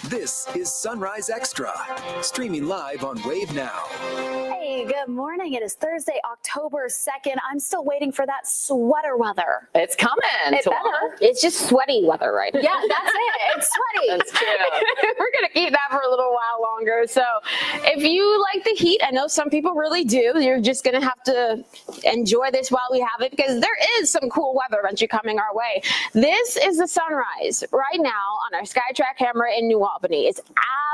This is Sunrise Extra, streaming live on Wave Now. Hey, good morning. It is Thursday, October 2nd. I'm still waiting for that sweater weather. It's coming. It better. It's just sweaty weather right now. Yeah, that's it. It's sweaty. That's true. We're going to keep that for a little while longer. So if you like the heat, I know some people really do. You're just going to have to enjoy this while we have it because there is some cool weather eventually coming our way. This is the sunrise right now on our SkyTrack camera in New Albany. It's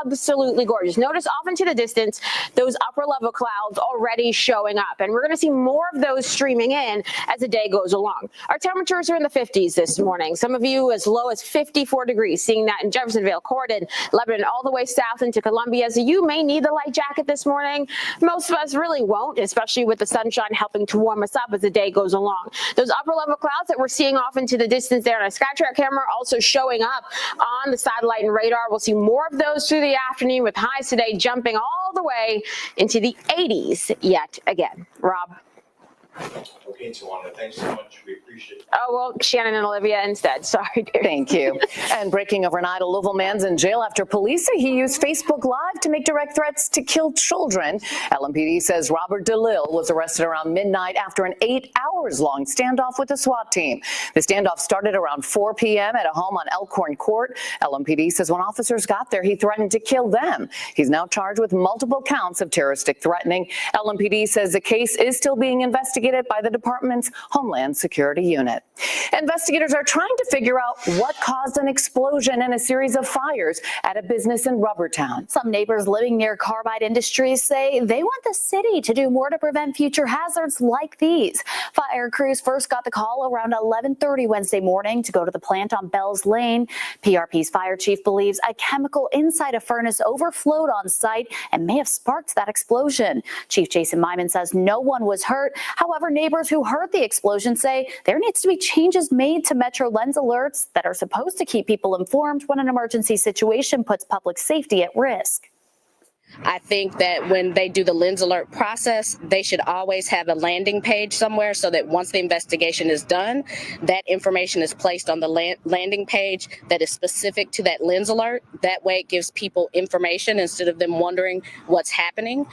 absolutely gorgeous. Notice off into the distance, those upper level clouds already showing up. And we're going to see more of those streaming in as the day goes along. Our temperatures are in the 50s this morning. Some of you as low as 54 degrees, seeing that in Jeffersonville, Corydon, Lebanon, all the way south into Columbia. So you may need the light jacket this morning. Most of us really won't, especially with the sunshine helping to warm us up as the day goes along. Those upper level clouds that we're seeing off into the distance there on our SkyTrack camera also showing up on the satellite and radar. We'll see more of those through the afternoon with highs today jumping all the way into the 80s yet again. Rob. Okay, Tawana, thanks so much. We appreciate it. Oh, well, Shannon and Olivia instead. Sorry, dear. Thank you. And breaking overnight, a Louisville man's in jail after police say he used Facebook Live to make direct threats to kill children. LMPD says Robert DeLille was arrested around midnight after an 8-hour-long standoff with the SWAT team. The standoff started around 4 p.m. at a home on Elkhorn Court. LMPD says when officers got there, he threatened to kill them. He's now charged with multiple counts of terroristic threatening. LMPD says the case is still being investigated by the department's Homeland Security Unit. Investigators are trying to figure out what caused an explosion and a series of fires at a business in Rubbertown. Some neighbors living near Carbide Industries say they want the city to do more to prevent future hazards like these. Fire crews first got the call around 11:30 Wednesday morning to go to the plant on Bells Lane. PRP's fire chief believes a chemical inside a furnace overflowed on site and may have sparked that explosion. Chief Jason Myman says no one was hurt. However, neighbors who heard the explosion say there needs to be changes made to Metro Lens alerts that are supposed to keep people informed when an emergency situation puts public safety at risk. I think that when they do the lens alert process, they should always have a landing page somewhere so that once the investigation is done, that information is placed on the landing page that is specific to that lens alert. That way it gives people information instead of them wondering what's happening.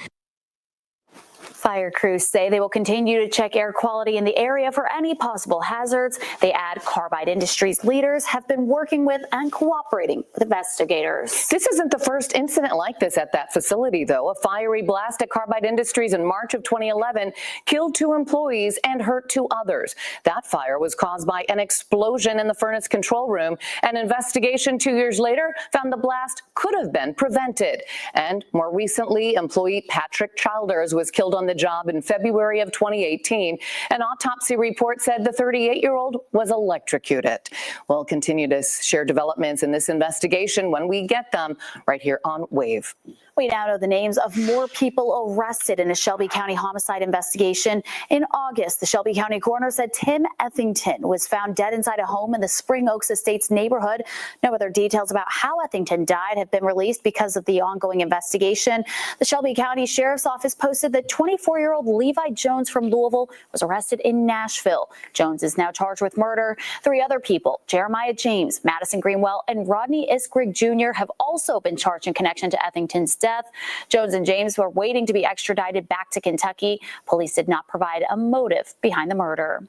Fire crews say they will continue to check air quality in the area for any possible hazards. They add Carbide Industries leaders have been working with and cooperating with investigators. This isn't the first incident like this at that facility, though. A fiery blast at Carbide Industries in March of 2011 killed 2 employees and hurt 2 others. That fire was caused by an explosion in the furnace control room. An investigation 2 years later found the blast could have been prevented. And more recently, employee Patrick Childers was killed on the job in February of 2018. An autopsy report said the 38-year-old was electrocuted. We'll continue to share developments in this investigation when we get them right here on Wave. We now know the names of more people arrested in a Shelby County homicide investigation. In August, the Shelby County coroner said Tim Ethington was found dead inside a home in the Spring Oaks Estates neighborhood. No other details about how Ethington died have been released because of the ongoing investigation. The Shelby County Sheriff's Office posted that 24-year-old Levi Jones from Louisville was arrested in Nashville. Jones is now charged with murder. 3 other people, Jeremiah James, Madison Greenwell, and Rodney Iskrig Jr., have also been charged in connection to Ethington's death. Jones and James were waiting to be extradited back to Kentucky. Police did not provide a motive behind the murder.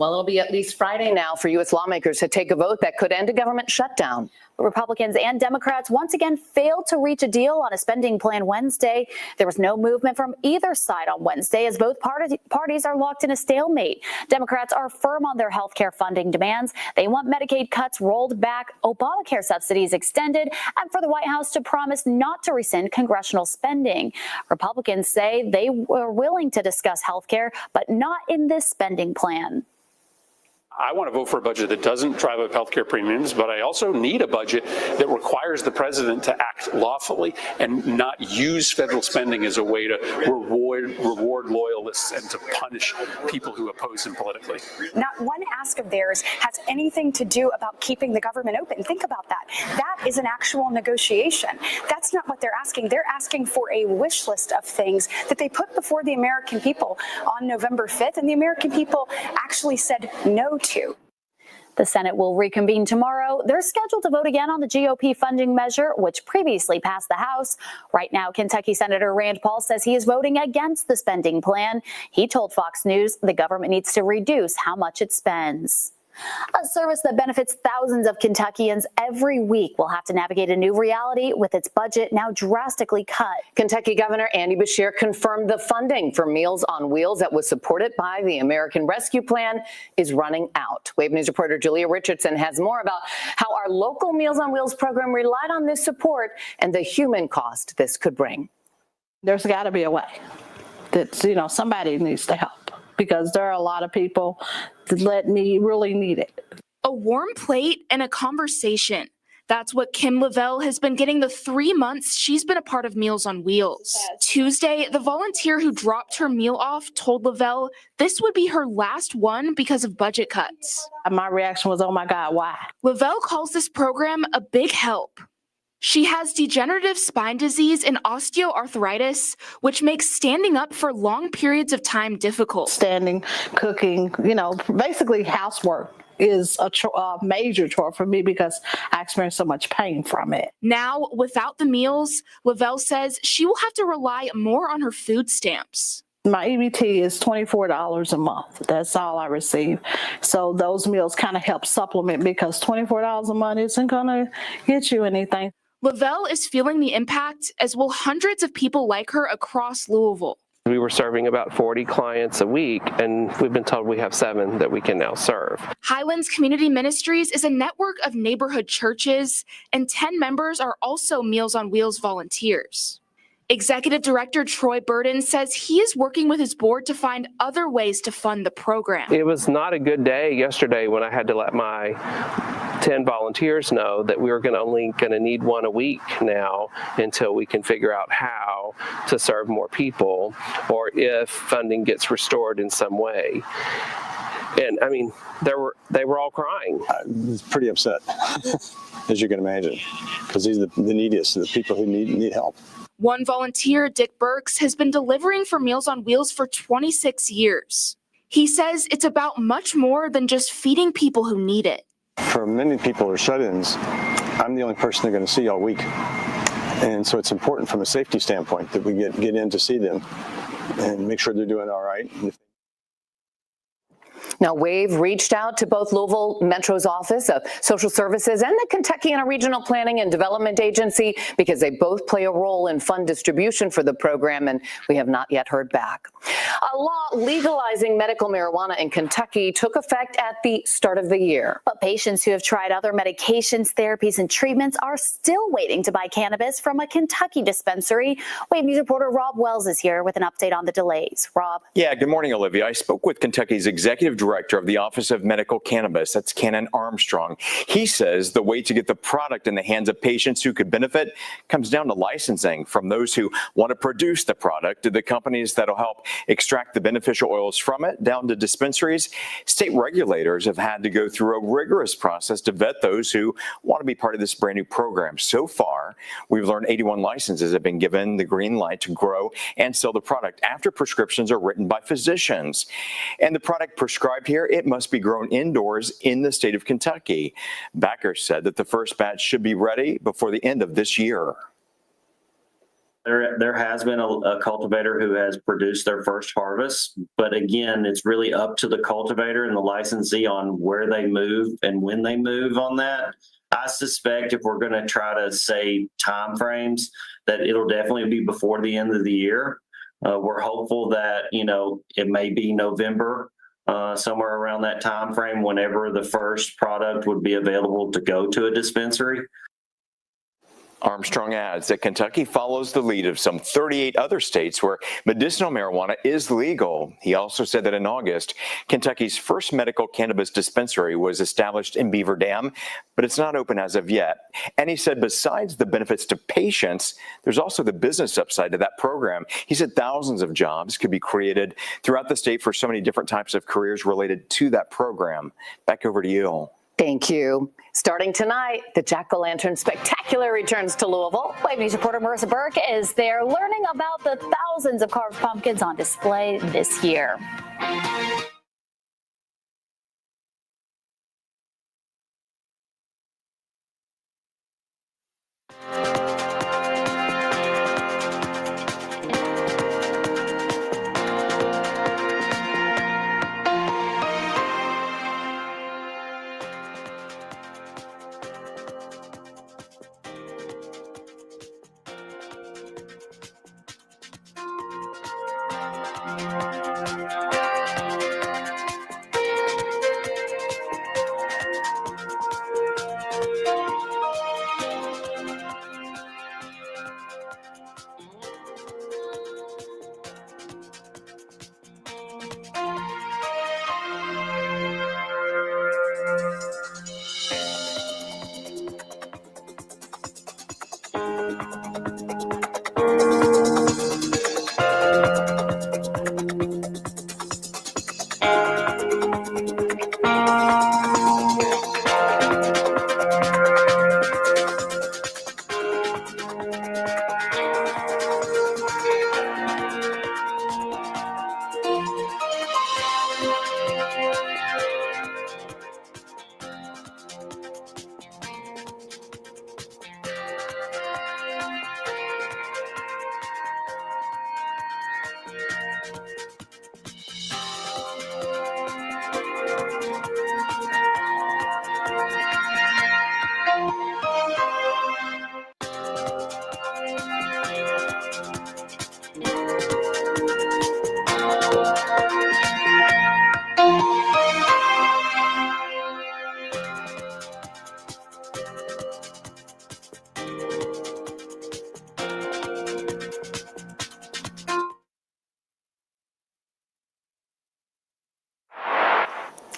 Well, it'll be at least Friday now for U.S. lawmakers to take a vote that could end a government shutdown. Republicans and Democrats once again failed to reach a deal on a spending plan Wednesday. There was no movement from either side on Wednesday as both parties are locked in a stalemate. Democrats are firm on their health care funding demands. They want Medicaid cuts rolled back, Obamacare subsidies extended, and for the White House to promise not to rescind congressional spending. Republicans say they were willing to discuss health care, but not in this spending plan. I want to vote for a budget that doesn't drive up healthcare premiums, but I also need a budget that requires the president to act lawfully and not use federal spending as a way to reward loyalists and to punish people who oppose him politically. Not one ask of theirs has anything to do about keeping the government open. Think about that. That is an actual negotiation. That's not what they're asking. They're asking for a wish list of things that they put before the American people on November 5th, and the American people actually said no to. The Senate will reconvene tomorrow. They're scheduled to vote again on the GOP funding measure, which previously passed the House. Right now, Kentucky Senator Rand Paul says he is voting against the spending plan. He told Fox News the government needs to reduce how much it spends. A service that benefits thousands of Kentuckians every week will have to navigate a new reality with its budget now drastically cut. Kentucky Governor Andy Beshear confirmed the funding for Meals on Wheels that was supported by the American Rescue Plan is running out. Wave News reporter Julia Richardson has more about how our local Meals on Wheels program relied on this support and the human cost this could bring. There's got to be a way that, somebody needs to help, because there are a lot of people that really need it. A warm plate and a conversation. That's what Kim Lavelle has been getting the 3 months she's been a part of Meals on Wheels. Tuesday, the volunteer who dropped her meal off told Lavelle this would be her last one because of budget cuts. My reaction was, oh my God, why? Lavelle calls this program a big help. She has degenerative spine disease and osteoarthritis, which makes standing up for long periods of time difficult. Standing, cooking, basically housework is a major chore for me because I experience so much pain from it. Now, without the meals, Lavelle says she will have to rely more on her food stamps. My EBT is $24 a month. That's all I receive. So those meals kind of help supplement, because $24 a month isn't going to get you anything. Lavelle is feeling the impact, as will hundreds of people like her across Louisville. We were serving about 40 clients a week, and we've been told we have 7 that we can now serve. Highlands Community Ministries is a network of neighborhood churches, and 10 members are also Meals on Wheels volunteers. Executive Director Troy Burden says he is working with his board to find other ways to fund the program. It was not a good day yesterday when I had to let my 10 volunteers know that we were only going to need 1 a week now until we can figure out how to serve more people, or if funding gets restored in some way. And I mean, they were all crying. I was pretty upset, as you can imagine, because these are the neediest, the people who need help. One volunteer, Dick Burks, has been delivering for Meals on Wheels for 26 years. He says it's about much more than just feeding people who need it. For many people who are shut-ins, I'm the only person they're going to see all week. And so it's important from a safety standpoint that we get in to see them and make sure they're doing all right. Now, WAVE reached out to both Louisville Metro's Office of Social Services and the Kentucky Regional Planning and Development Agency because they both play a role in fund distribution for the program, and we have not yet heard back. A law legalizing medical marijuana in Kentucky took effect at the start of the year. But patients who have tried other medications, therapies, and treatments are still waiting to buy cannabis from a Kentucky dispensary. Wave News reporter Rob Wells is here with an update on the delays. Rob? Yeah, good morning, Olivia. I spoke with Kentucky's executive director of the Office of Medical Cannabis, that's Cannon Armstrong. He says the way to get the product in the hands of patients who could benefit comes down to licensing, from those who want to produce the product to the companies that'll help extract the beneficial oils from it, down to dispensaries. State regulators have had to go through a rigorous process to vet those who want to be part of this brand new program. So far, we've learned 81 licenses have been given the green light to grow and sell the product after prescriptions are written by physicians. And the product prescribed here, it must be grown indoors in the state of Kentucky. Backer said that the first batch should be ready before the end of this year. There has been a cultivator who has produced their first harvest, but again, it's really up to the cultivator and the licensee on where they move and when they move on that. I suspect if we're going to try to say timeframes, that it'll definitely be before the end of the year. We're hopeful that, it may be November, somewhere around that time frame, whenever the first product would be available to go to a dispensary. Armstrong adds that Kentucky follows the lead of some 38 other states where medicinal marijuana is legal. He also said that in August, Kentucky's first medical cannabis dispensary was established in Beaver Dam, but it's not open as of yet. And he said besides the benefits to patients, there's also the business upside to that program. He said thousands of jobs could be created throughout the state for so many different types of careers related to that program. Back over to you. Thank you. Starting tonight, the Jack-O-Lantern Spectacular returns to Louisville. Wave News reporter Marissa Burke is there learning about the thousands of carved pumpkins on display this year.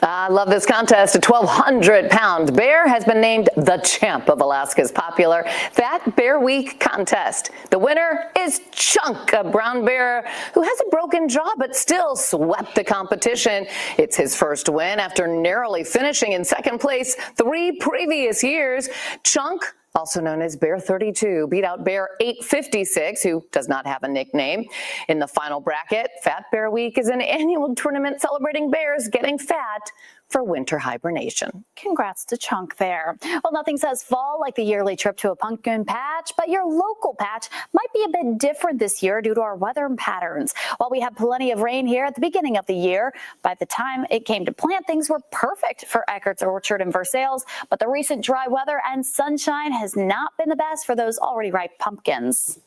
I love this contest. A 1,200-pound bear has been named the champ of Alaska's popular Fat Bear Week contest. The winner is Chunk, a brown bear who has a broken jaw but still swept the competition. It's his first win after narrowly finishing in second place 3 previous years. Chunk, also known as Bear 32, beat out Bear 856, who does not have a nickname. In the final bracket, Fat Bear Week is an annual tournament celebrating bears getting fat for winter hibernation. Congrats to Chunk there. Well, nothing says fall like the yearly trip to a pumpkin patch, but your local patch might be a bit different this year due to our weather patterns. While we had plenty of rain here at the beginning of the year, by the time it came to plant, things were perfect for Eckert's Orchard in Versailles, but the recent dry weather and sunshine has not been the best for those already ripe pumpkins.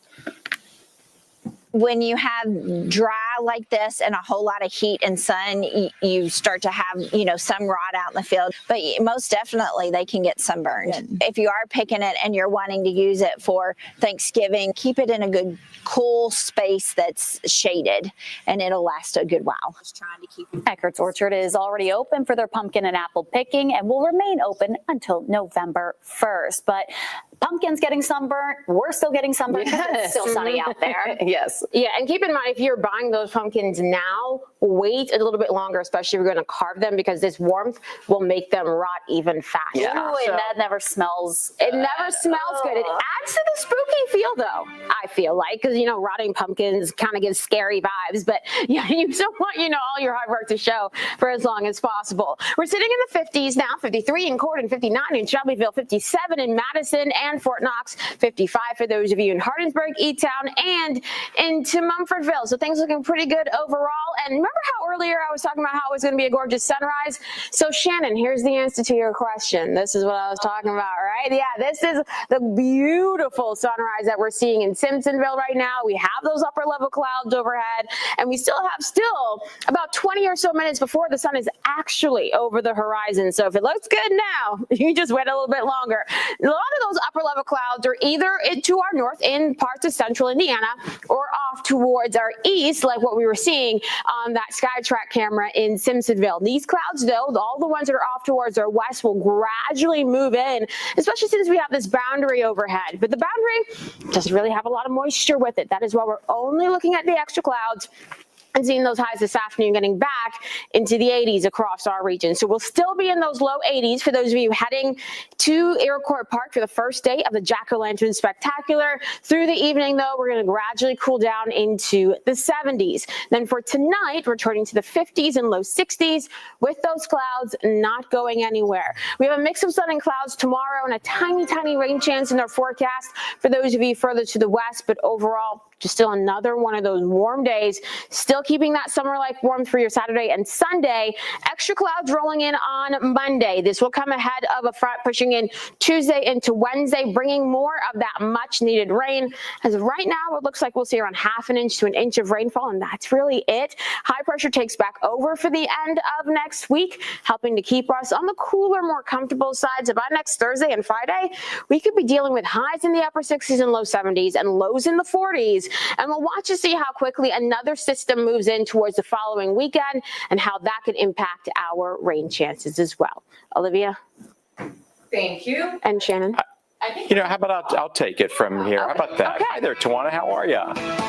When you have dry like this and a whole lot of heat and sun, you start to have, some rot out in the field. But most definitely they can get sunburned. If you are picking it and you're wanting to use it for Thanksgiving, keep it in a good cool space that's shaded and it'll last a good while. Just trying to keep Eckert's Orchard is already open for their pumpkin and apple picking and will remain open until November 1st. But pumpkins getting sunburnt, we're still getting sunburned because it's still sunny out there. Yes. Yeah, and keep in mind, if you're buying those pumpkins now, wait a little bit longer, especially if you're going to carve them, because this warmth will make them rot even faster. Ooh, So and that never smells. it never smells good. It adds to the spooky feel, though, I feel like, because, you know, rotting pumpkins kind of gives scary vibes, but yeah, you still want, you know, all your hard work to show for as long as possible. We're sitting in the 50s now, 53 in Corydon, 59 in Shelbyville, 57 in Madison and Fort Knox, 55 for those of you in Hardinsburg, E-Town, and into Mumfordville. So things looking pretty good overall. And remember how earlier I was talking about how it was going to be a gorgeous sunrise? So Shannon, here's the answer to your question. This is what I was talking about, right? Yeah, this is the beautiful sunrise that we're seeing in Simpsonville right now. We have those upper level clouds overhead, and we still have about 20 or so minutes before the sun is actually over the horizon. So if it looks good now, you can just wait a little bit longer. A lot of those upper level clouds are either to our north in parts of central Indiana or off towards our east, like what we were seeing on that SkyTrack camera in Simpsonville. These clouds, though, all the ones that are off towards our west, will gradually move in, especially since we have this boundary overhead. But the boundary doesn't really have a lot of moisture with it. That is why we're only looking at the extra clouds and seeing those highs this afternoon getting back into the 80s across our region. So we'll still be in those low 80s for those of you heading to Iroquois Park for the first day of the Jack-O-Lantern Spectacular. Through the evening, though, we're going to gradually cool down into the 70s. Then for tonight, returning to the 50s and low 60s with those clouds not going anywhere. We have a mix of sun and clouds tomorrow and a tiny, tiny rain chance in our forecast for those of you further to the west, but overall, just still another one of those warm days, still keeping that summer-like warmth for your Saturday and Sunday. Extra clouds rolling in on Monday. This will come ahead of a front pushing in Tuesday into Wednesday, bringing more of that much-needed rain. As of right now, it looks like we'll see around ½ an inch to an inch of rainfall, and that's really it. High pressure takes back over for the end of next week, helping to keep us on the cooler, more comfortable side. So by next Thursday and Friday, we could be dealing with highs in the upper 60s and low 70s and lows in the 40s. And we'll watch to see how quickly another system moves in towards the following weekend and how that could impact our rain chances as well. Olivia? Thank you. And Shannon? You know, how about I'll take it from here. How about that? Okay. Hi there, Tawana. How are you?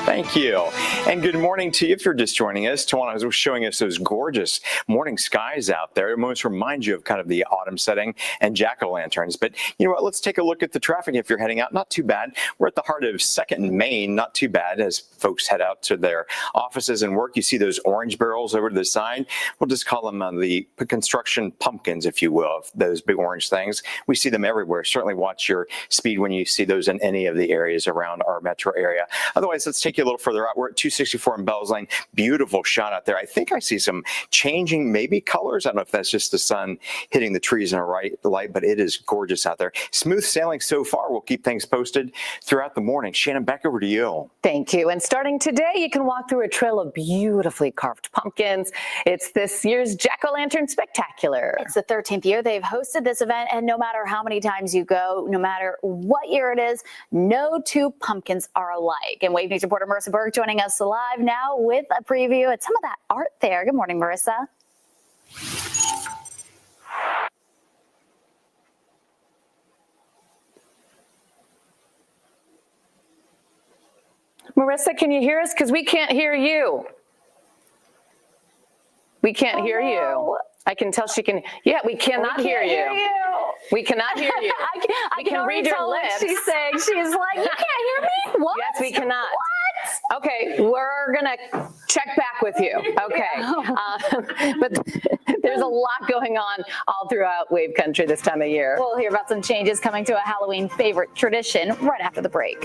Thank you. And good morning to you if you're just joining us. Tawana was showing us those gorgeous morning skies out there. It almost reminds you of kind of the autumn setting and jack-o'-lanterns. But you know what? Let's take a look at the traffic if you're heading out. Not too bad. We're at the heart of 2nd and Main. Not too bad as folks head out to their offices and work. You see those orange barrels over to the side. We'll just call them the construction pumpkins, if you will, those big orange things. We see them everywhere. Certainly watch your speed when you see those in any of the areas around our metro area. Otherwise, let's take you a little further out. We're at 264 in Bells Lane. Beautiful shot out there. I think I see some changing maybe colors. I don't know if that's just the sun hitting the trees in a light, but it is gorgeous out there. Smooth sailing so far. We'll keep things posted throughout the morning. Shannon, back over to you. Thank you. And starting today, you can walk through a trail of beautifully carved pumpkins. It's this year's Jack-O-Lantern Spectacular. It's the 13th year they've hosted this event, and no matter how many times you go, no matter what year it is, no two pumpkins are alike. And Wave News reporter Marissa Berg joining us live now with a preview at some of that art there. Good morning, Marissa. Marissa, can you hear us? Because we can't hear you. We can't hear you. I can tell she can. Yeah, we cannot hear you. We cannot hear you. I can read your lips. She's saying, she's like, you can't hear me? What? Yes, we cannot. What? Okay, we're going to check back with you. Okay. But there's a lot going on all throughout Wave Country this time of year. We'll hear about some changes coming to a Halloween favorite tradition right after the break.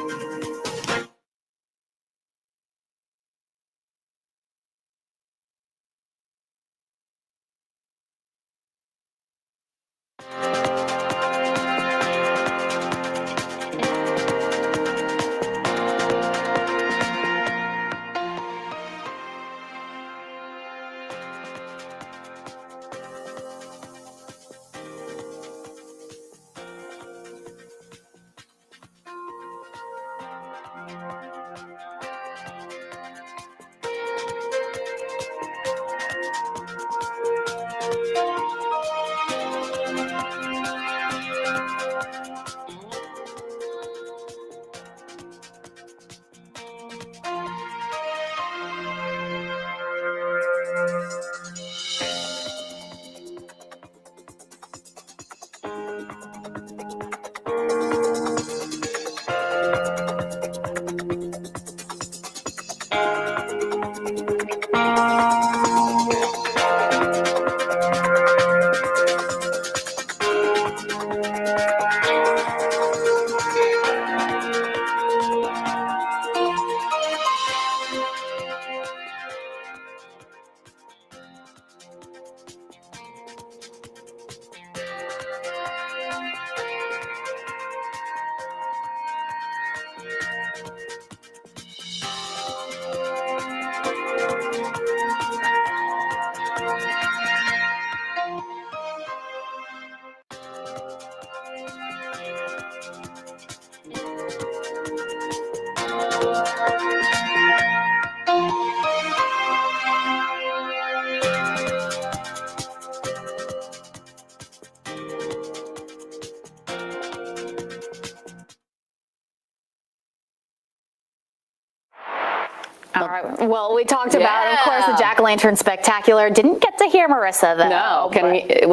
All right. Well, we talked about, of course, the Jack-o'-lantern spectacular. Didn't get to hear Marissa, though. No.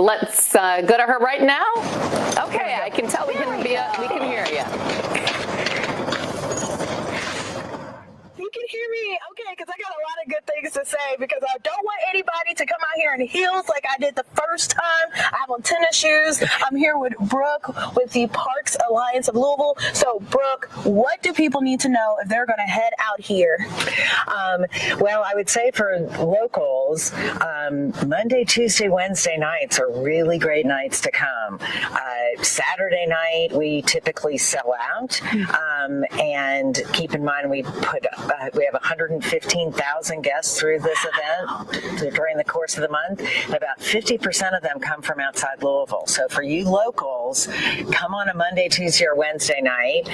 Let's go to her right now. Okay, I can tell we can hear you. You can hear me, okay, because I got a lot of good things to say, because I don't want anybody to come out here in heels like I did the first time. I have on tennis shoes. I'm here with Brooke with the Parks Alliance of Louisville. So, Brooke, what do people need to know if they're going to head out here? Well, I would say for locals, Monday, Tuesday, Wednesday nights are really great nights to come. Saturday night, we typically sell out. And keep in mind, we have 115,000 guests through this event during the course of the month. And about 50% of them come from outside Louisville. So for you locals, come on a Monday, Tuesday, or Wednesday night.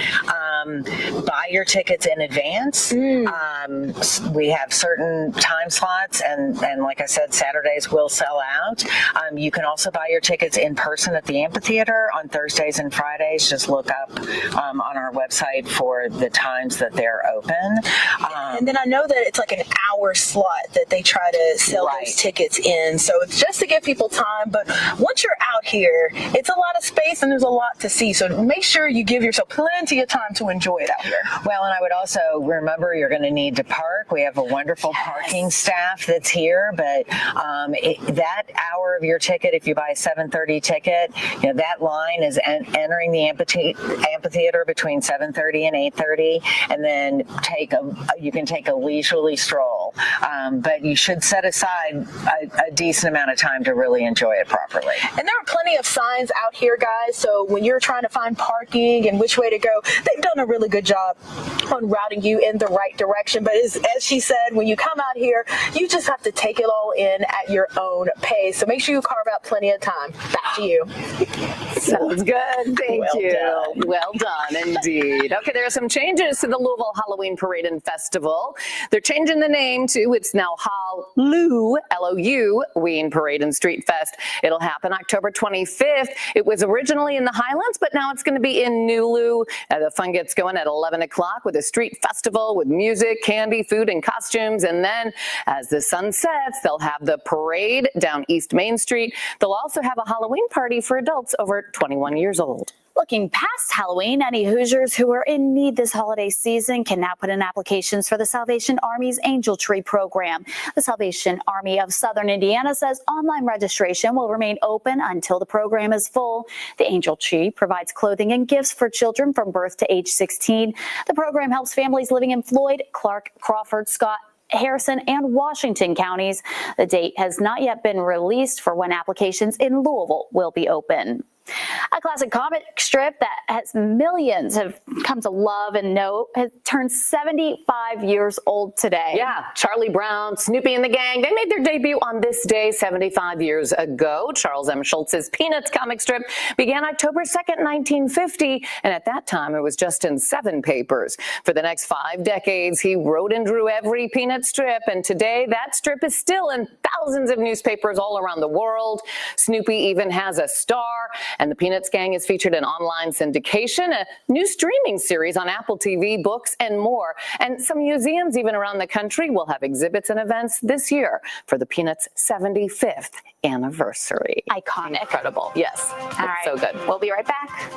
Buy your tickets in advance. We have certain time slots, and like I said, Saturdays will sell out. You can also buy your tickets in person at the amphitheater on Thursdays and Fridays. Just look up on our website for the times that they're open. And then I know that it's like an hour slot that they try to sell those tickets in. So it's just to give people time. But once you're out here, it's a lot of space and there's a lot to see. So make sure you give yourself plenty of time to enjoy it out here. Well, and I would also remember you're going to need to park. We have a wonderful parking staff that's here. But that hour of your ticket, if you buy a 7:30 ticket, that line is entering the amphitheater between 7:30 and 8:30. And then you can take a leisurely stroll, but you should set aside a decent amount of time to really enjoy it properly. And there are plenty of signs out here, guys, so when you're trying to find parking and which way to go, they've done a really good job on routing you in the right direction. But as she said, when you come out here, you just have to take it all in at your own pace. So make sure you carve out plenty of time. Back to you. Sounds good. Thank you. Well done, indeed. Okay, there are some changes to the Louisville Halloween Parade and Festival. They're changing the name to, it's now Hallou, L-O-U, Ween Parade and Street Fest. It'll happen October 25th. It was originally in the Highlands, but now it's going to be in Nulu. The fun gets going at 11 o'clock with a street festival with music, candy, food, and costumes. And then as the sun sets, they'll have the parade down East Main Street. They'll also have a Halloween party for adults over 21 years old. Looking past Halloween, any Hoosiers who are in need this holiday season can now put in applications for the Salvation Army's Angel Tree program. The Salvation Army of Southern Indiana says online registration will remain open until the program is full. The Angel Tree provides clothing and gifts for children from birth to age 16. The program helps families living in Floyd, Clark, Crawford, Scott, Harrison, and Washington counties. The date has not yet been released for when applications in Louisville will be open. A classic comic strip that has millions have come to love and know has turned 75 years old today. Yeah, Charlie Brown, Snoopy and the Gang, they made their debut on this day 75 years ago. Charles M. Schultz's Peanuts comic strip began October 2nd, 1950, and at that time it was just in 7 papers. For the next 5 decades, he wrote and drew every Peanut strip, and today that strip is still in thousands of newspapers all around the world. Snoopy even has a star. And the Peanuts gang is featured in online syndication, a new streaming series on Apple TV, books, and more. And some museums even around the country will have exhibits and events this year for the Peanuts' 75th anniversary. Iconic. Incredible. Yes. All It's right. so good. We'll be right back.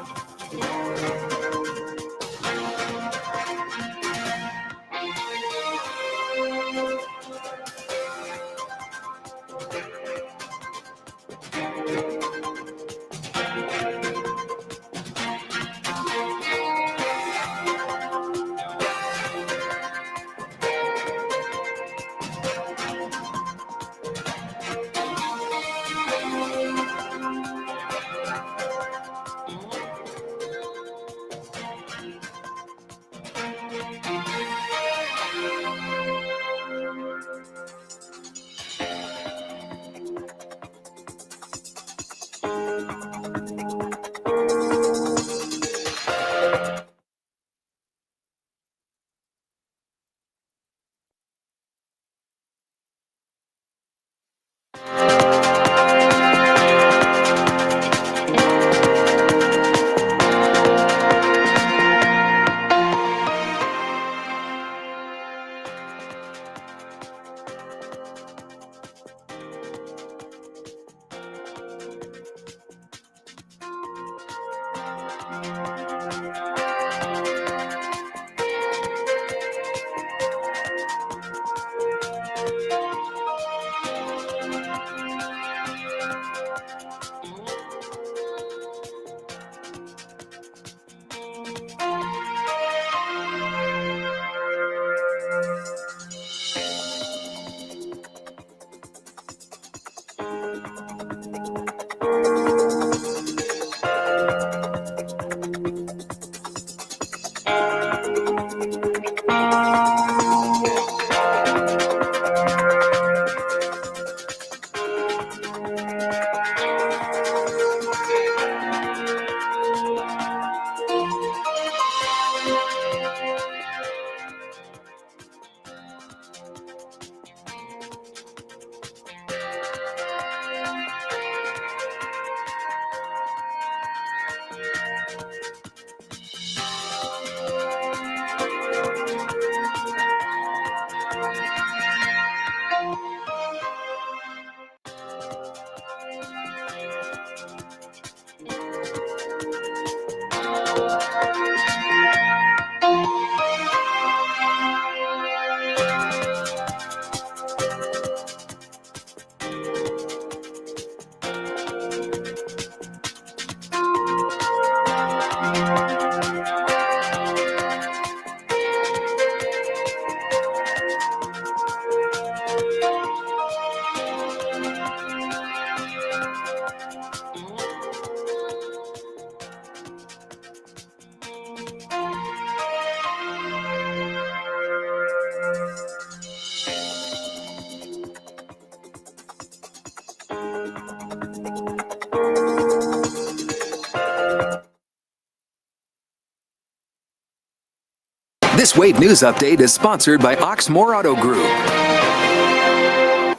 This Wave News Update is sponsored by Oxmoor Auto Group.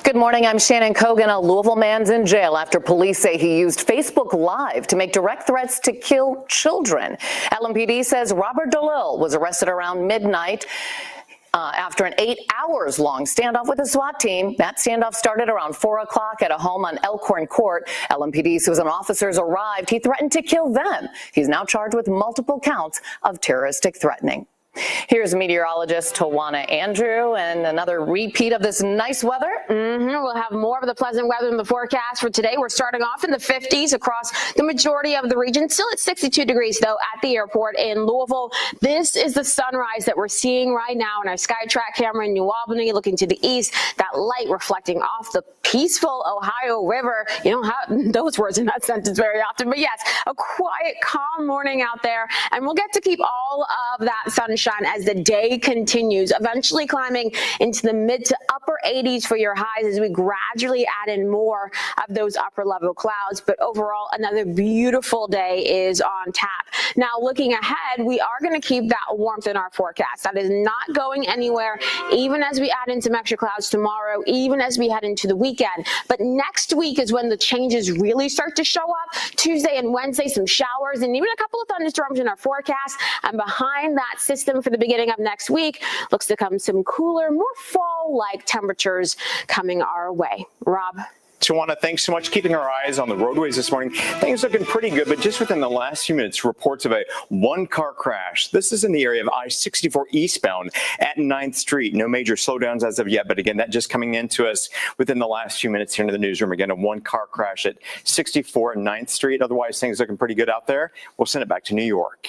Good morning, I'm Shannon Kogan. A Louisville man's in jail after police say he used Facebook Live to make direct threats to kill children. LMPD says Robert DeLille was arrested around midnight after an 8 hours long standoff with a SWAT team. That standoff started around 4 o'clock at a home on Elkhorn Court. LMPD says when officers arrived, he threatened to kill them. He's now charged with multiple counts of terroristic threatening. Here's meteorologist Tawana Andrew and another repeat of this nice weather. We'll have more of the pleasant weather in the forecast for today. We're starting off in the 50s across the majority of the region. Still at 62 degrees, though, at the airport in Louisville. This is the sunrise that we're seeing right now in our SkyTrack camera in New Albany, looking to the east. That light reflecting off the peaceful Ohio River. You don't have those words in that sentence very often. But yes, a quiet, calm morning out there. And we'll get to keep all of that sunshine as the day continues, eventually climbing into the mid to upper 80s for your highs as we gradually add in more of those upper level clouds. But overall, another beautiful day is on tap. Now, looking ahead, we are going to keep that warmth in our forecast. That is not going anywhere, even as we add in some extra clouds tomorrow, even as we head into the weekend. weekend. But next week is when the changes really start to show up. Tuesday and Wednesday, some showers and even a couple of thunderstorms in our forecast. And behind that system for the beginning of next week looks to come some cooler, more fall-like temperatures coming our way. Rob. Tawana, thanks so much. Keeping our eyes on the roadways this morning. Things looking pretty good, but just within the last few minutes, reports of a one-car crash. This is in the area of I-64 eastbound at 9th Street. No major slowdowns as of yet, but again, that just coming into us within the last few minutes here into the newsroom. Again, a one-car crash at 64 and 9th Street. Otherwise, things looking pretty good out there. We'll send it back to New York.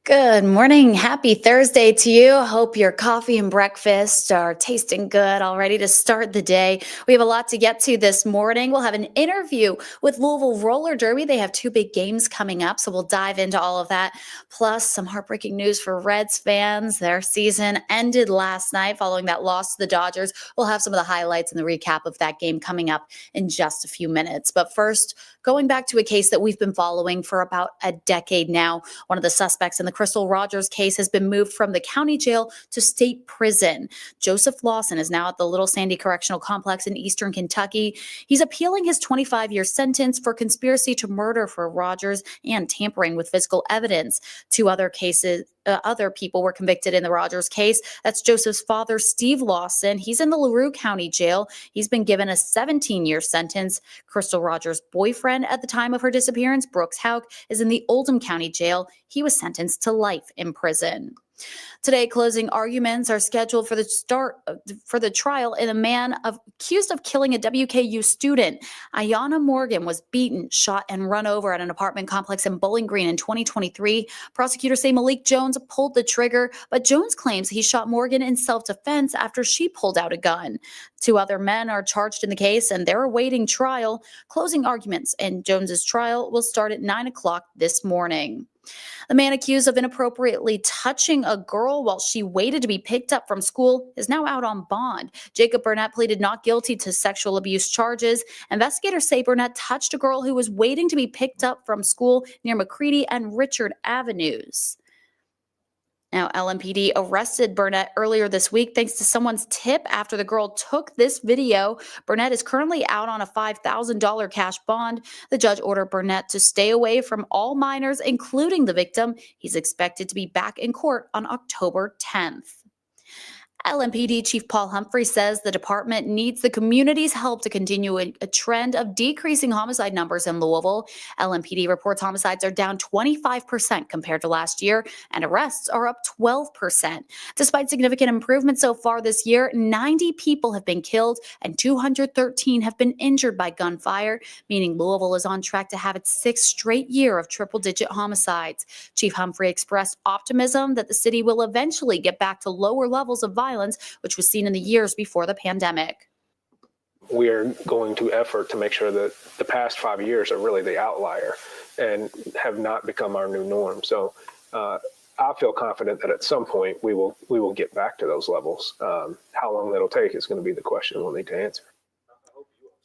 Good morning. Happy Thursday to you. Hope your coffee and breakfast are tasting good, all ready to start the day. We have a lot to get to this morning. We'll have an interview with Louisville Roller Derby. They have two big games coming up, so we'll dive into all of that. Plus, some heartbreaking news for Reds fans. Their season ended last night following that loss to the Dodgers. We'll have some of the highlights and the recap of that game coming up in just a few minutes. But first, going back to a case that we've been following for about a decade now. One of the suspects in the Crystal Rogers case has been moved from the county jail to state prison. Joseph Lawson is now at the Little Sandy Correctional Complex in eastern Kentucky. He's appealing his 25-year sentence for conspiracy to murder for Rogers and tampering with physical evidence. Two other cases. Other people were convicted in the Rogers case. That's Joseph's father, Steve Lawson. He's in the LaRue County Jail. He's been given a 17-year sentence. Crystal Rogers' boyfriend at the time of her disappearance, Brooks Houck, is in the Oldham County Jail. He was sentenced to life in prison. Today, closing arguments are scheduled for the trial in a man accused of killing a WKU student. Ayanna Morgan was beaten, shot, and run over at an apartment complex in Bowling Green in 2023. Prosecutors say Malik Jones pulled the trigger, but Jones claims he shot Morgan in self-defense after she pulled out a gun. Two other men are charged in the case, and they're awaiting trial. Closing arguments in Jones's trial will start at 9 o'clock this morning. The man accused of inappropriately touching a girl while she waited to be picked up from school is now out on bond. Jacob Burnett pleaded not guilty to sexual abuse charges. Investigators say Burnett touched a girl who was waiting to be picked up from school near McCready and Richard Avenues. Now, LMPD arrested Burnett earlier this week thanks to someone's tip after the girl took this video. Burnett is currently out on a $5,000 cash bond. The judge ordered Burnett to stay away from all minors, including the victim. He's expected to be back in court on October 10th. LMPD Chief Paul Humphrey says the department needs the community's help to continue a trend of decreasing homicide numbers in Louisville. LMPD reports homicides are down 25% compared to last year, and arrests are up 12%. Despite significant improvements so far this year, 90 people have been killed and 213 have been injured by gunfire, meaning Louisville is on track to have its sixth straight year of triple-digit homicides. Chief Humphrey expressed optimism that the city will eventually get back to lower levels of violence, which was seen in the years before the pandemic. We are going to effort to make sure that the past 5 years are really the outlier and have not become our new norm. So I feel confident that at some point we will get back to those levels. How long that'll take is going to be the question we'll need to answer.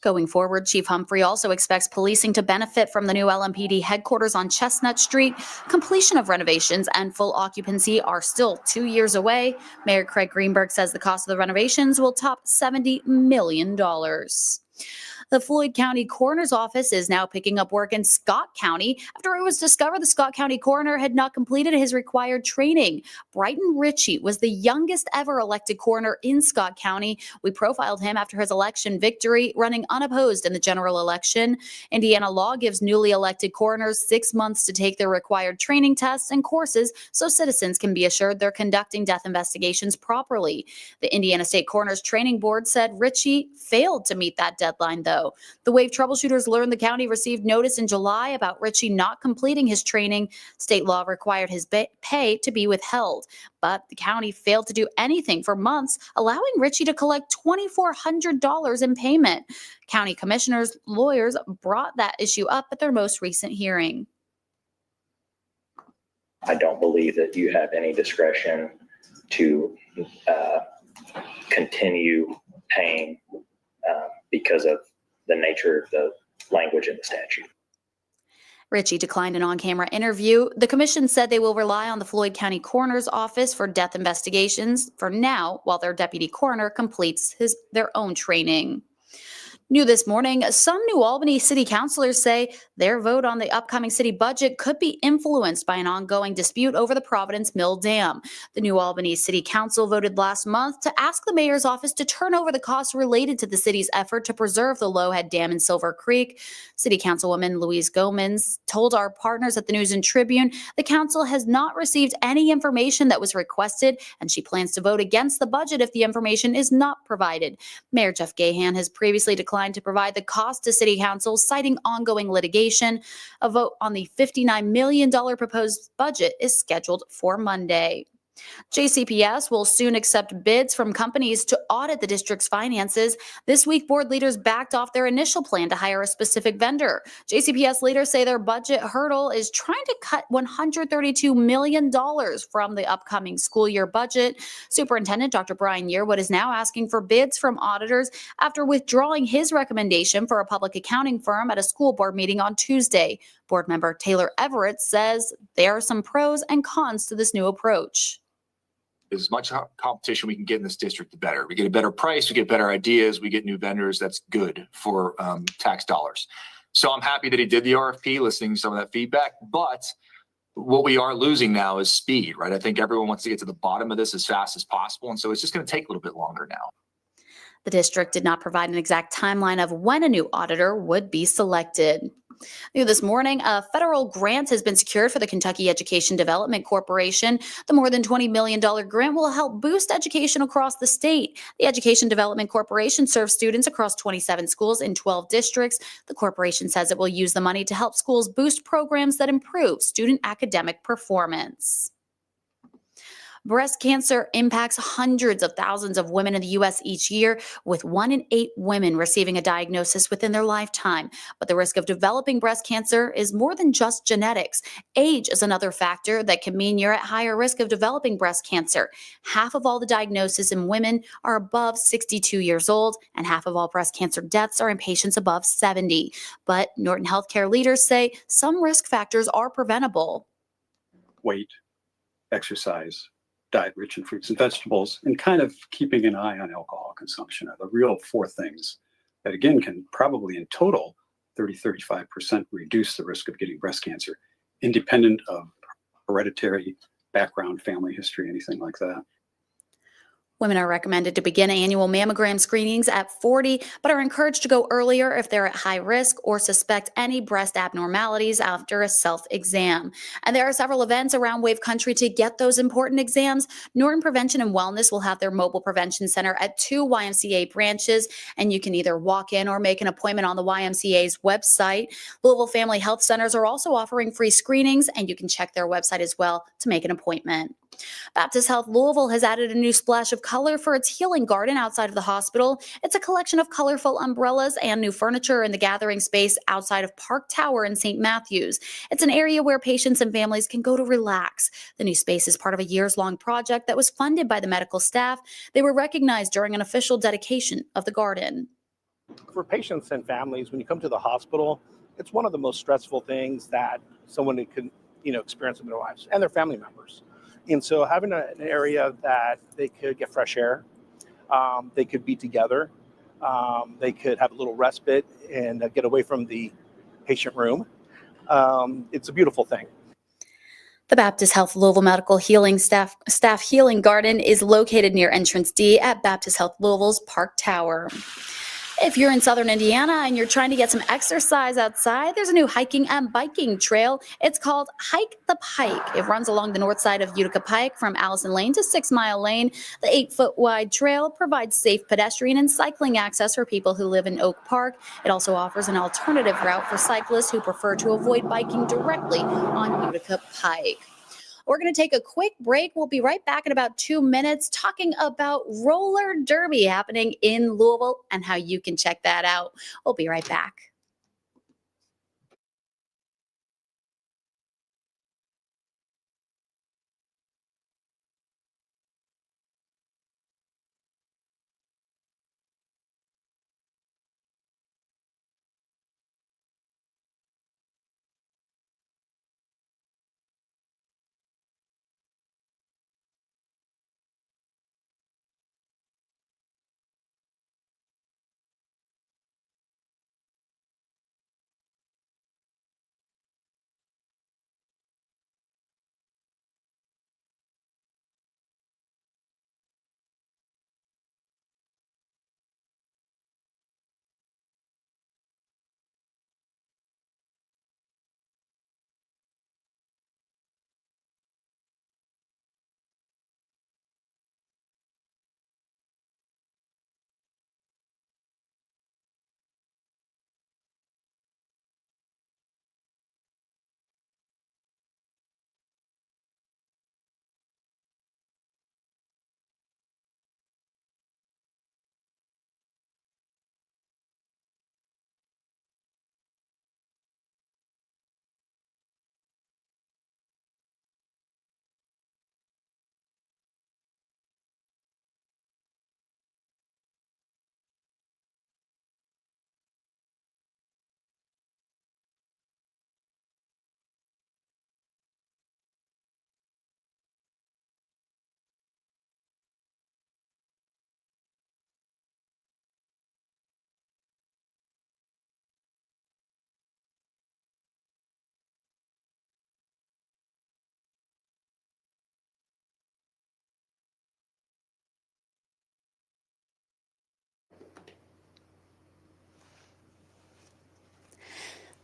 Going forward, Chief Humphrey also expects policing to benefit from the new LMPD headquarters on Chestnut Street. Completion of renovations and full occupancy are still 2 years away. Mayor Craig Greenberg says the cost of the renovations will top $70 million. The Floyd County Coroner's Office is now picking up work in Scott County after it was discovered the Scott County coroner had not completed his required training. Brighton Ritchie was the youngest ever elected coroner in Scott County. We profiled him after his election victory, running unopposed in the general election. Indiana law gives newly elected coroners 6 months to take their required training tests and courses so citizens can be assured they're conducting death investigations properly. The Indiana State Coroners Training Board said Ritchie failed to meet that deadline, though. The WAVE troubleshooters learned the county received notice in July about Ritchie not completing his training. State law required his pay to be withheld, but the county failed to do anything for months, allowing Ritchie to collect $2,400 in payment. County commissioners' lawyers brought that issue up at their most recent hearing. I don't believe that you have any discretion to continue paying because of the nature of the language in the statute. Ritchie declined an on-camera interview. The commission said they will rely on the Floyd County Coroner's Office for death investigations for now, while their deputy coroner completes their own training. New this morning, some New Albany city councilors say their vote on the upcoming city budget could be influenced by an ongoing dispute over the Providence Mill Dam. The New Albany City Council voted last month to ask the mayor's office to turn over the costs related to the city's effort to preserve the Lowhead Dam in Silver Creek. City Councilwoman Louise Gomans told our partners at the News and Tribune the council has not received any information that was requested, and she plans to vote against the budget if the information is not provided. Mayor Jeff Gahan has previously declared to provide the cost to City Council, citing ongoing litigation. A vote on the $59 million proposed budget is scheduled for Monday. JCPS will soon accept bids from companies to audit the district's finances. This week, board leaders backed off their initial plan to hire a specific vendor. JCPS leaders say their budget hurdle is trying to cut $132 million from the upcoming school year budget. Superintendent Dr. Brian Yearwood is now asking for bids from auditors after withdrawing his recommendation for a public accounting firm at a school board meeting on Tuesday. Board member Taylor Everett says there are some pros and cons to this new approach. As much competition we can get in this district, the better. We get a better price, we get better ideas, we get new vendors. That's good for tax dollars. So I'm happy that he did the RFP, listening to some of that feedback. But what we are losing now is speed, right? I think everyone wants to get to the bottom of this as fast as possible. And so it's just going to take a little bit longer now. The district did not provide an exact timeline of when a new auditor would be selected. New this morning, a federal grant has been secured for the Kentucky Education Development Corporation. The more than $20 million grant will help boost education across the state. The Education Development Corporation serves students across 27 schools in 12 districts. The corporation says it will use the money to help schools boost programs that improve student academic performance. Breast cancer impacts hundreds of thousands of women in the U.S. each year, with 1 in 8 women receiving a diagnosis within their lifetime. But the risk of developing breast cancer is more than just genetics. Age is another factor that can mean you're at higher risk of developing breast cancer. Half of all the diagnoses in women are above 62 years old, and half of all breast cancer deaths are in patients above 70. But Norton Healthcare leaders say some risk factors are preventable. Weight, exercise, diet rich in fruits and vegetables, and kind of keeping an eye on alcohol consumption are the real 4 things that, again, can probably in total 30-35% reduce the risk of getting breast cancer, independent of hereditary background, family history, anything like that. Women are recommended to begin annual mammogram screenings at 40, but are encouraged to go earlier if they're at high risk or suspect any breast abnormalities after a self-exam. And there are several events around Wave Country to get those important exams. Norton Prevention and Wellness will have their mobile prevention center at 2 YMCA branches, and you can either walk in or make an appointment on the YMCA's website. Louisville Family Health Centers are also offering free screenings, and you can check their website as well to make an appointment. Baptist Health Louisville has added a new splash of color for its healing garden outside of the hospital. It's a collection of colorful umbrellas and new furniture in the gathering space outside of Park Tower in St. Matthews. It's an area where patients and families can go to relax. The new space is part of a years-long project that was funded by the medical staff. They were recognized during an official dedication of the garden. For patients and families, when you come to the hospital, it's one of the most stressful things that someone could, experience in their lives and their family members. And so having an area that they could get fresh air, they could be together, they could have a little respite and get away from the patient room. It's a beautiful thing. The Baptist Health Louisville Medical Healing Staff Healing Garden is located near Entrance D at Baptist Health Louisville's Park Tower. If you're in southern Indiana and you're trying to get some exercise outside, there's a new hiking and biking trail. It's called Hike the Pike. It runs along the north side of Utica Pike from Allison Lane to 6 Mile Lane. The 8-foot wide trail provides safe pedestrian and cycling access for people who live in Oak Park. It also offers an alternative route for cyclists who prefer to avoid biking directly on Utica Pike. We're going to take a quick break. We'll be right back in about 2 minutes talking about roller derby happening in Louisville and how you can check that out. We'll be right back.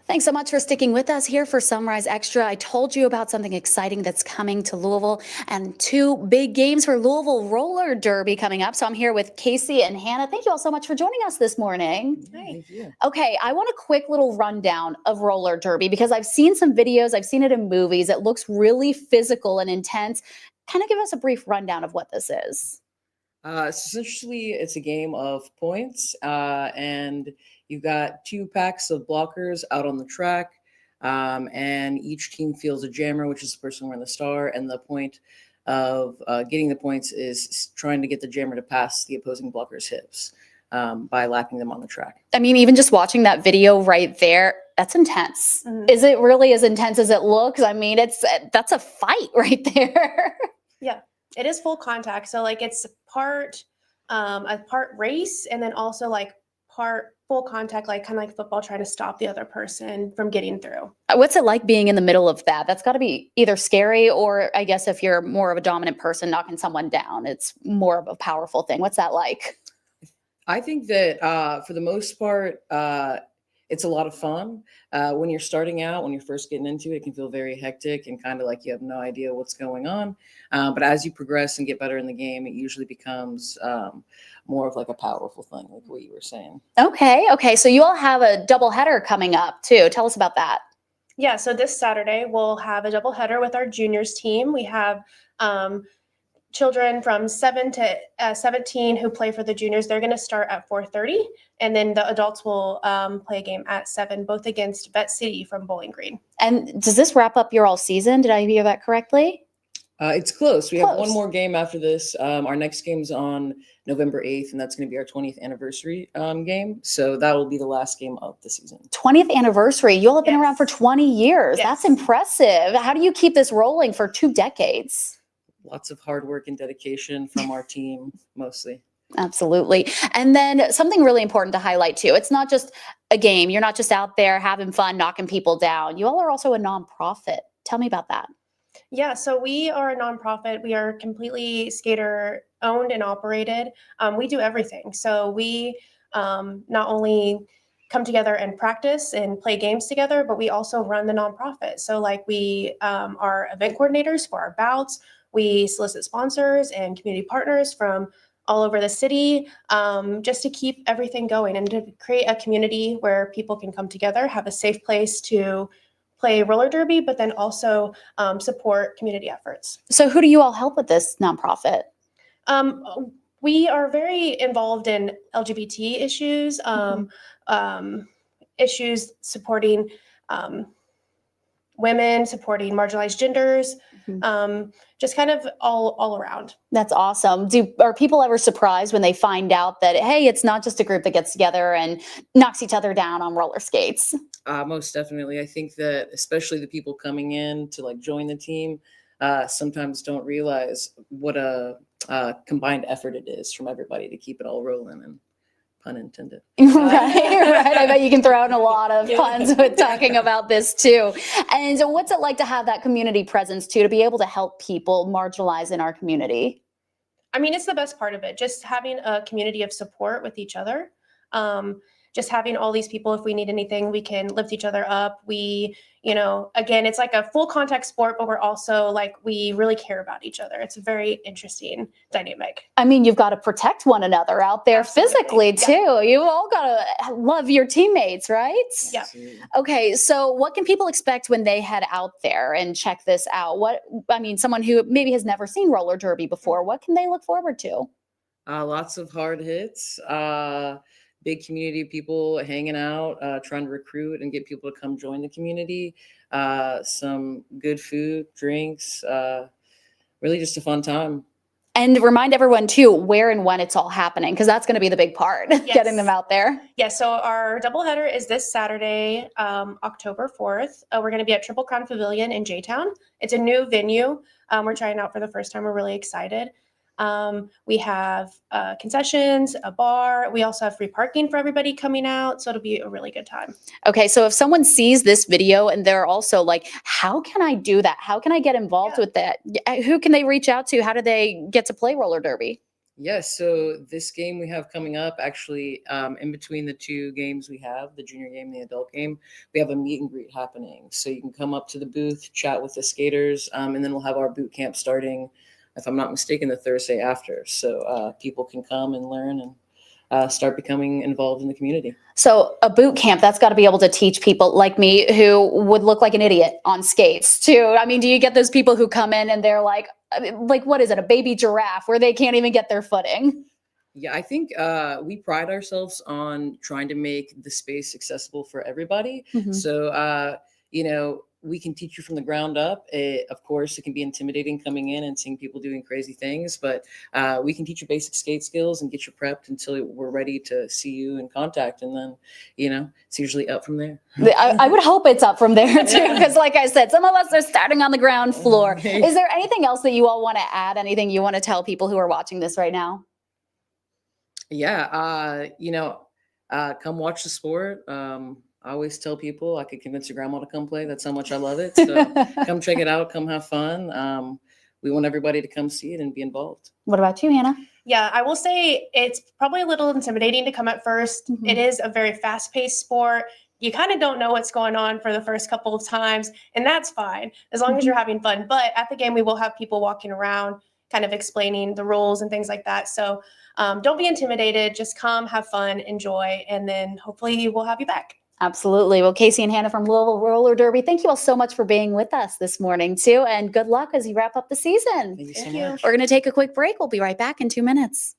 Thanks so much for sticking with us here for Sunrise Extra. I told you about something exciting that's coming to Louisville and 2 big games for Louisville Roller Derby coming up. So I'm here with Casey and Hannah. Thank you all so much for joining us this morning. Thank you. Okay, I want a quick little rundown of roller derby because I've seen some videos, I've seen it in movies. It looks really physical and intense. Kind of give us a brief rundown of what this is. Essentially, it's a game of points, and you've got 2 packs of blockers out on the track, and each team fields a jammer, which is the person wearing the star, and the point of getting the points is trying to get the jammer to pass the opposing blocker's hips by lapping them on the track. I mean, even just watching that video right there, that's intense. Mhm. Is it really as intense as it looks? I mean, that's a fight right there. Yeah, it is full contact. So like it's a part race and then also like full contact, like kind of like football, trying to stop the other person from getting through. What's it like being in the middle of that? That's got to be either scary or I guess if you're more of a dominant person knocking someone down, it's more of a powerful thing. What's that like? I think that for the most part, it's a lot of fun. When you're starting out, when you're first getting into it, it can feel very hectic and kind of like you have no idea what's going on. But as you progress and get better in the game, it usually becomes more of like a powerful thing, like what you were saying. Okay. So you all have a doubleheader coming up too. Tell us about that. Yeah, so this Saturday we'll have a doubleheader with our juniors team. We have children from 7 to 17 who play for the juniors. They're going to start at 4:30, and then the adults will play a game at 7, both against Vet City from Bowling Green. And does this wrap up your all season? Did I hear that correctly? It's close. We have one more game after this. Our next game's on November 8th, and that's going to be our 20th anniversary game. So that will be the last game of the season. 20th anniversary. You all have been around for 20 years. That's impressive. How do you keep this rolling for 2 decades? Lots of hard work and dedication from our team, mostly. Absolutely. And then something really important to highlight too. It's not just a game. You're not just out there having fun, knocking people down. You all are also a nonprofit. Tell me about that. Yeah, so we are a nonprofit. We are completely skater owned and operated. We do everything. So we not only come together and practice and play games together, but we also run the nonprofit. So like we are event coordinators for our bouts. We solicit sponsors and community partners from all over the city, just to keep everything going and to create a community where people can come together, have a safe place to play roller derby, but then also support community efforts. So who do you all help with this nonprofit? We are very involved in LGBT issues, issues supporting women, supporting marginalized genders, just kind of all around. That's awesome. Are people ever surprised when they find out that, hey, it's not just a group that gets together and knocks each other down on roller skates? Most definitely. I think that especially the people coming in to like join the team sometimes don't realize what a combined effort it is from everybody to keep it all rolling, and pun intended. Right. I bet you can throw in a lot of puns with talking about this too. And so what's it like to have that community presence too, to be able to help people marginalized in our community? I mean, it's the best part of it, just having a community of support with each other. Just having all these people, if we need anything, we can lift each other up. We, again, it's like a full contact sport, but we're also like, we really care about each other. It's a very interesting dynamic. I mean, you've got to protect one another out there physically too. You all got to love your teammates, right? Yeah. Okay. So what can people expect when they head out there and check this out? Someone who maybe has never seen roller derby before, what can they look forward to? Lots of hard hits. Big community of people hanging out, trying to recruit and get people to come join the community. Some good food, drinks, really just a fun time. And remind everyone too, where and when it's all happening, because that's going to be the big part, getting them out there. Yeah, so our doubleheader is this Saturday, October 4th. We're going to be at Triple Crown Pavilion in J-Town. It's a new venue. We're trying out for the first time. We're really excited. We have concessions, a bar. We also have free parking for everybody coming out. So it'll be a really good time. Okay. So if someone sees this video and they're also like, how can I do that? How can I get involved with that? Who can they reach out to? How do they get to play roller derby? Yes. So this game we have coming up, actually, in between the 2 games we have, the junior game and the adult game, we have a meet and greet happening. So you can come up to the booth, chat with the skaters, and then we'll have our boot camp starting, if I'm not mistaken, the Thursday after. So people can come and learn and start becoming involved in the community. So a boot camp, that's got to be able to teach people like me who would look like an idiot on skates too. I mean, do you get those people who come in and they're like, what is it, a baby giraffe where they can't even get their footing? Yeah, I think we pride ourselves on trying to make the space accessible for everybody. So, we can teach you from the ground up. Of course, it can be intimidating coming in and seeing people doing crazy things, but we can teach you basic skate skills and get you prepped until we're ready to see you in contact. And then, it's usually up from there. I would hope it's up from there too, because like I said, some of us are starting on the ground floor. Is there anything else that you all want to add? Anything you want to tell people who are watching this right now? Yeah, come watch the sport. I always tell people I could convince your grandma to come play. That's how much I love it. So come check it out. Come have fun. We want everybody to come see it and be involved. What about you, Hannah? Yeah, I will say it's probably a little intimidating to come at first. It is a very fast-paced sport. You kind of don't know what's going on for the first couple of times, and that's fine as long as you're having fun. But at the game, we will have people walking around kind of explaining the rules and things like that. So don't be intimidated. Just come, have fun, enjoy, and then hopefully we'll have you back. Absolutely. Well, Casey and Hannah from Louisville Roller Derby, thank you all so much for being with us this morning, too. And good luck as you wrap up the season. Thank you so much. We're going to take a quick break. We'll be right back in 2 minutes.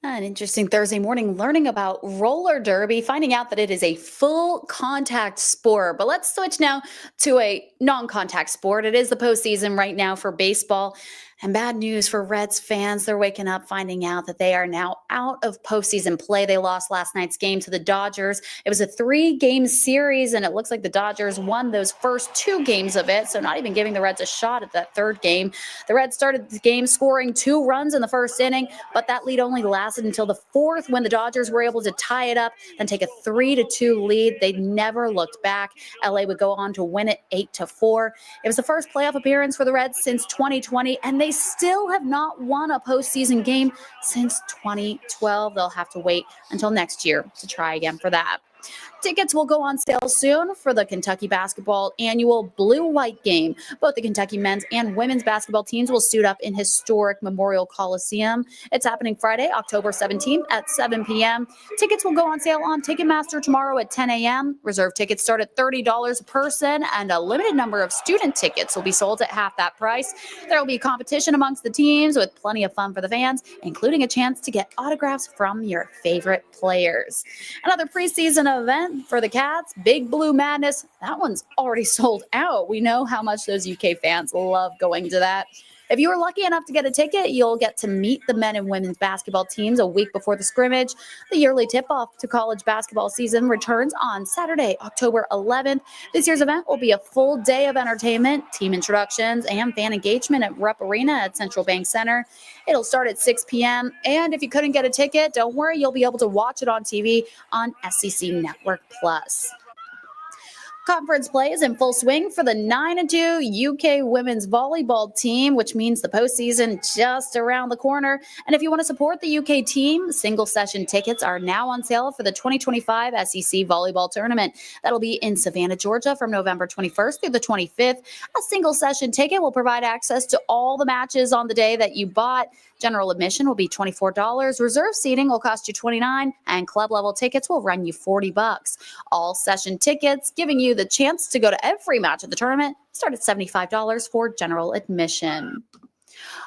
An interesting Thursday morning learning about roller derby, finding out that it is a full contact sport. But let's switch now to a non-contact sport. It is the postseason right now for baseball. And bad news for Reds fans. They're waking up finding out that they are now out of postseason play. They lost last night's game to the Dodgers. It was a 3-game series, and it looks like the Dodgers won those first 2 games of it, so not even giving the Reds a shot at that 3rd game. The Reds started the game scoring 2 runs in the 1st inning, but that lead only lasted until the 4th when the Dodgers were able to tie it up and take a 3-2 lead. They never looked back. LA would go on to win it 8-4. It was the first playoff appearance for the Reds since 2020, and they still have not won a postseason game since 2012. They'll have to wait until next year to try again for that. Tickets will go on sale soon for the Kentucky basketball annual blue-white game. Both the Kentucky men's and women's basketball teams will suit up in historic Memorial Coliseum. It's happening Friday, October 17th at 7 p.m. Tickets will go on sale on Ticketmaster tomorrow at 10 a.m. Reserve tickets start at $30 a person, and a limited number of student tickets will be sold at half that price. There will be competition amongst the teams with plenty of fun for the fans, including a chance to get autographs from your favorite players. Another preseason event for the Cats, Big Blue Madness. That one's already sold out. We know how much those UK fans love going to that. If you were lucky enough to get a ticket, you'll get to meet the men and women's basketball teams a week before the scrimmage. The yearly tip-off to college basketball season returns on Saturday, October 11th. This year's event will be a full day of entertainment, team introductions, and fan engagement at Rupp Arena at Central Bank Center. It'll start at 6 p.m. And if you couldn't get a ticket, don't worry, you'll be able to watch it on TV on SEC Network Plus. Conference play is in full swing for the 9-2 UK women's volleyball team, which means the postseason just around the corner. And if you want to support the UK team, single session tickets are now on sale for the 2025 SEC volleyball tournament. That'll be in Savannah, Georgia from November 21st through the 25th. A single session ticket will provide access to all the matches on the day that you bought. General admission will be $24. Reserve seating will cost you $29, and club level tickets will run you $40. All session tickets, giving you the chance to go to every match of the tournament, start at $75 for general admission.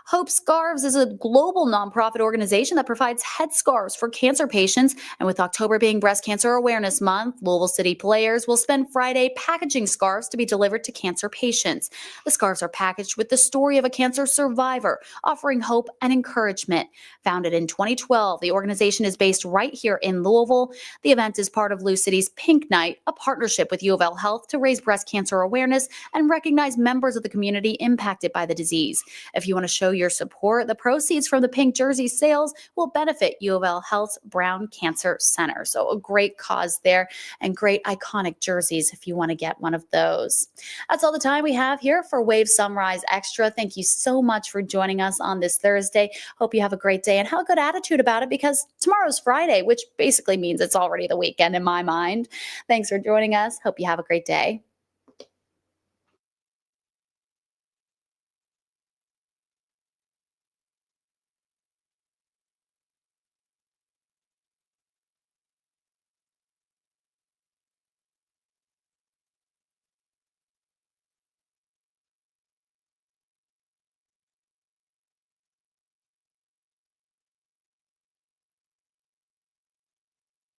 Hope Scarves is a global nonprofit organization that provides headscarves for cancer patients. And with October being Breast Cancer Awareness Month, Louisville City players will spend Friday packaging scarves to be delivered to cancer patients. The scarves are packaged with the story of a cancer survivor, offering hope and encouragement. Founded in 2012, the organization is based right here in Louisville. The event is part of Lou City's Pink Night, a partnership with U of L Health to raise breast cancer awareness and recognize members of the community impacted by the disease. If you want to show your support, the proceeds from the pink jersey sales will benefit U of L Health's Brown Cancer Center. So a great cause there and great iconic jerseys if you want to get one of those. That's all the time we have here for Wave Sunrise Extra. Thank you so much for joining us on this Thursday. Hope you have a great day and have a good attitude about it because tomorrow's Friday, which basically means it's already the weekend in my mind. Thanks for joining us. Hope you have a great day.